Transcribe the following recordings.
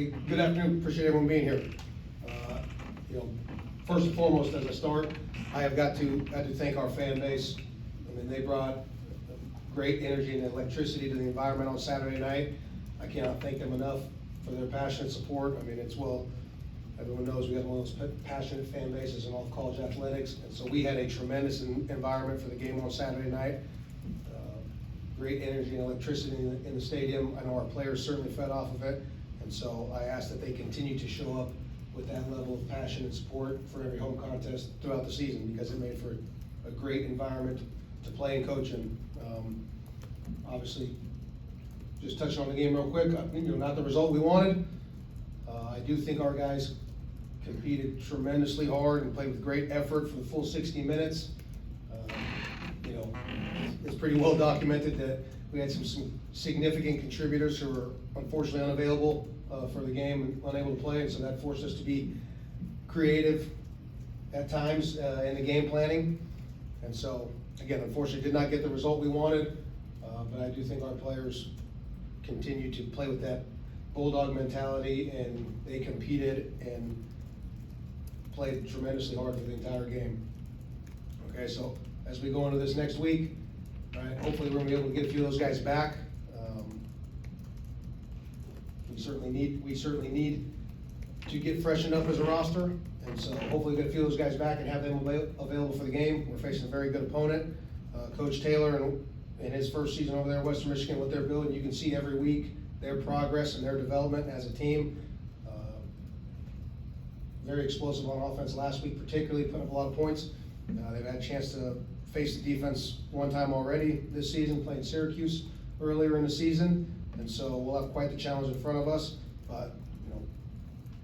Hey, good afternoon. Appreciate everyone being here. You know, first and foremost, as I start, I have got to thank our fan base. I mean, they brought great energy and electricity to the environment on Saturday night. I cannot thank them enough for their passionate support. I mean, everyone knows we have one of those passionate fan bases in all of college athletics, and so we had a tremendous environment for the game on Saturday night. Great energy and electricity in the stadium. I know our players certainly fed off of it, and so I ask that they continue to show up with that level of passion and support for every home contest throughout the season, because it made for a great environment to play and coach in. Obviously, just touching on the game real quick, not the result we wanted. I do think our guys competed tremendously hard and played with great effort for the full 60 minutes. It's pretty well documented that we had some significant contributors who were unfortunately unavailable for the game and unable to play, and so that forced us to be creative at times in the game planning. And so, again, unfortunately did not get the result we wanted, but I do think our players continue to play with that bulldog mentality, and they competed and played tremendously hard for the entire game. Okay, so as we go into this next week, all right, hopefully we're gonna be able to get a few of those guys back. We certainly need to get freshened up as a roster, and so hopefully get a few of those guys back and have them available for the game. We're facing a very good opponent. Coach Taylor and in his first season over there in Western Michigan, what they're building, you can see every week their progress and their development as a team. Very explosive on offense last week, particularly put up a lot of points. They've had a chance to face the defense one time already this season, playing Syracuse earlier in the season, and so we'll have quite the challenge in front of us. But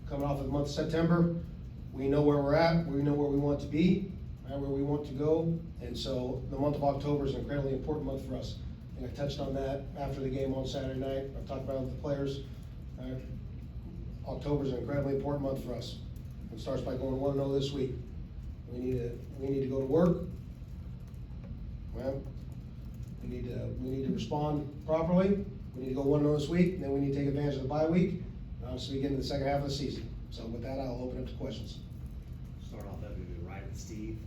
coming off of the month of September, we know where we're at, we know where we want to be, right, where we want to go, and so the month of October is an incredibly important month for us. And I touched on that after the game on Saturday night. I've talked about it with the players. October is an incredibly important month for us. It starts by going 1-0 this week. We need to go to work. Well, we need to respond properly. We need to go 1-0 this week, and then we need to take advantage of the bye week, and obviously get into the second half of the season. So with that, I'll open up to questions. Start off that movie right with Steve.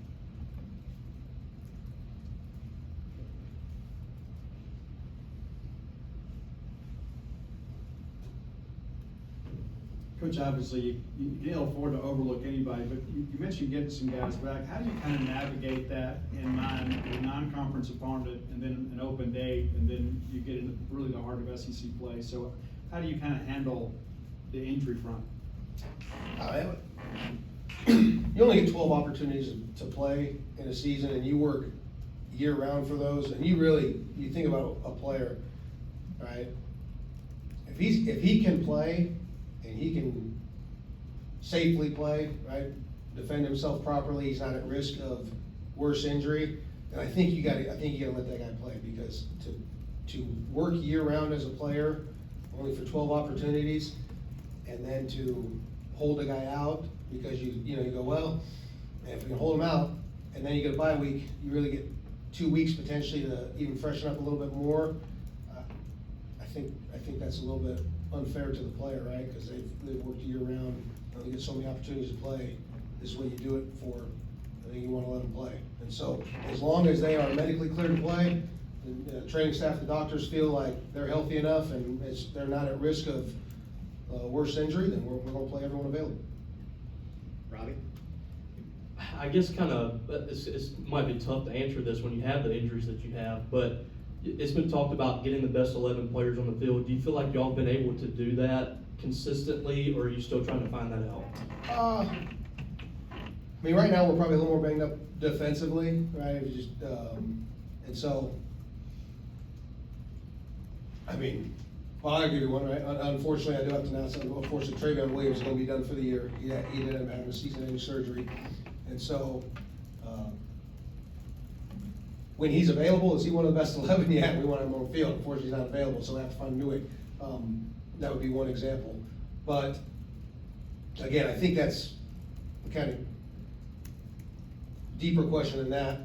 Coach, obviously, you can't afford to overlook anybody, but you mentioned getting some guys back. How do you kind of navigate that in mind, a non-conference opponent, and then an open date, and then you get into really the heart of SEC play? So how do you kind of handle the injury front? You only get 12 opportunities to play in a season, and you work year-round for those, and you think about a player, right? If he can play, and he can safely play, right, defend himself properly, he's not at risk of worse injury, and I think you gotta let that guy play, because to work year-round as a player, only for 12 opportunities, and then to hold a guy out because you go, well, and if we can hold him out, and then you get a bye week, you really get 2 weeks potentially to even freshen up a little bit more. I think that's a little bit unfair to the player, right? Because they've worked year round, they get so many opportunities to play. This is what you do it for. I think you want to let them play. And so, as long as they are medically cleared to play, the training staff, the doctors feel like they're healthy enough and they're not at risk of worse injury, then we're going to play everyone available. Robbie? I guess it might be tough to answer this when you have the injuries that you have, but it's been talked about getting the best 11 players on the field. Do you feel like y'all have been able to do that consistently, or are you still trying to find that out? I mean, right now we're probably a little more banged up defensively, right? And so, I mean, well, I'll give you one, right? Unfortunately, I do have to announce that, unfortunately, Travion Williams is going to be done for the year. He ended up having a season-ending surgery. And so, when he's available, is he one of the best 11? Yeah, we want him on the field. Unfortunately, he's not available, so we have to find a new way. That would be one example. But, again, I think that's kind of deeper question than that.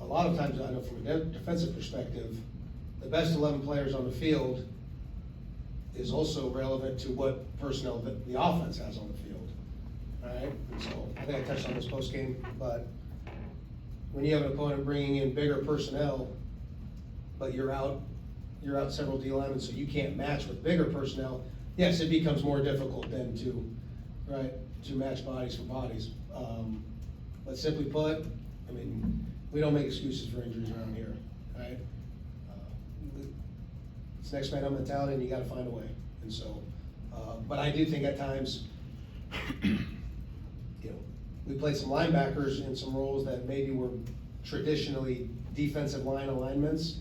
A lot of times, I know from a defensive perspective, the best 11 players on the field is also relevant to what personnel that the offense has on the field, all right? And so, I think I touched on this post game, but when you have an opponent bringing in bigger personnel, but you're out several D linemen, so you can't match with bigger personnel, yes, it becomes more difficult then to match bodies for bodies. But simply put, I mean, we don't make excuses for injuries around here, right? It's next man up mentality, and you gotta find a way. And so, but I do think at times, you know, we played some linebackers in some roles that maybe were traditionally defensive line alignments.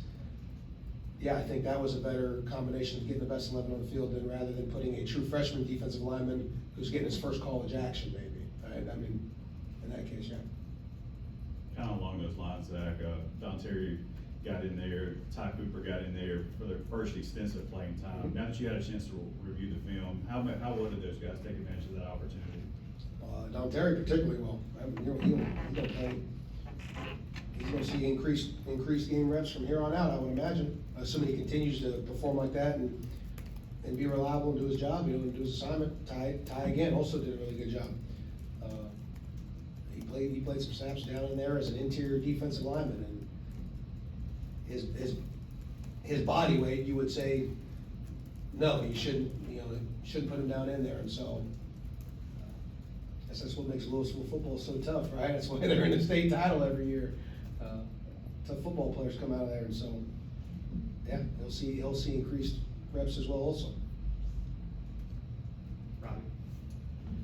Yeah, I think that was a better combination of getting the best 11 on the field than rather than putting a true freshman defensive lineman who's getting his first college action, maybe, right? I mean, in that case, yeah. Kind of along those lines, Zach, Don Terry got in there, Ty Cooper got in there for their first extensive playing time. Now that you had a chance to review the film, how well did those guys take advantage of that opportunity? Don Terry particularly well. I mean, he's gonna see increased game reps from here on out, I would imagine. Assuming he continues to perform like that and be reliable and do his job, you know, and do his assignment. Ty again also did a really good job. He played some snaps down in there as an interior defensive lineman, and his body weight, you would say, no, you shouldn't put him down in there. And so, I guess that's what makes Louisville football so tough, right? That's why they're in the state title every year. Tough football players come out of there, and so, yeah, he'll see increased reps as well also. Robbie?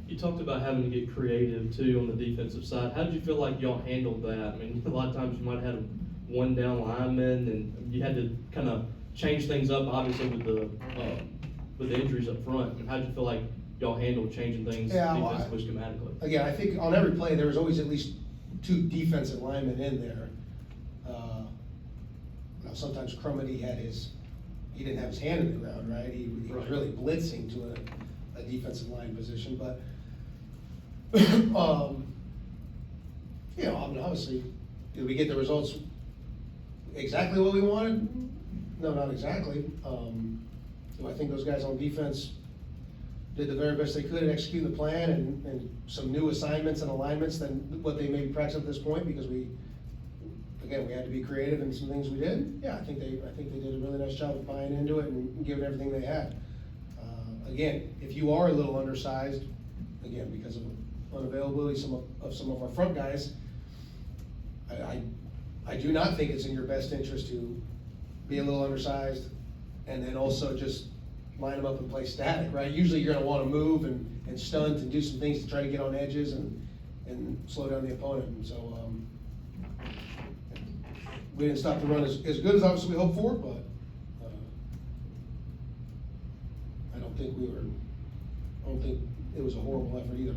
You talked about having to get creative too on the defensive side. How did you feel like y'all handled that? I mean, a lot of times you might have had a one down lineman, and you had to kind of change things up, obviously with the injuries up front. And how did you feel like y'all handled changing things defensively, schematically? Again, I think on every play there was always at least two defensive linemen in there. Now sometimes Crumity he didn't have his hand in the ground, right? He was really blitzing to a defensive line position, but you know, I mean, obviously, did we get the results exactly what we wanted? No, not exactly. Do I think those guys on defense did the very best they could at executing the plan and some new assignments and alignments than what they maybe practiced at this point, because we had to be creative in some things we did? Yeah, I think they did a really nice job of buying into it and giving everything they had. Again, if you are a little undersized, again, because of unavailability of some of our front guys, I do not think it's in your best interest to be a little undersized and then also just line them up and play static, right? Usually you're gonna wanna move and stunt and do some things to try to get on edges and slow down the opponent. And so, we didn't stop the run as good as obviously we hoped for, but I don't think it was a horrible effort either.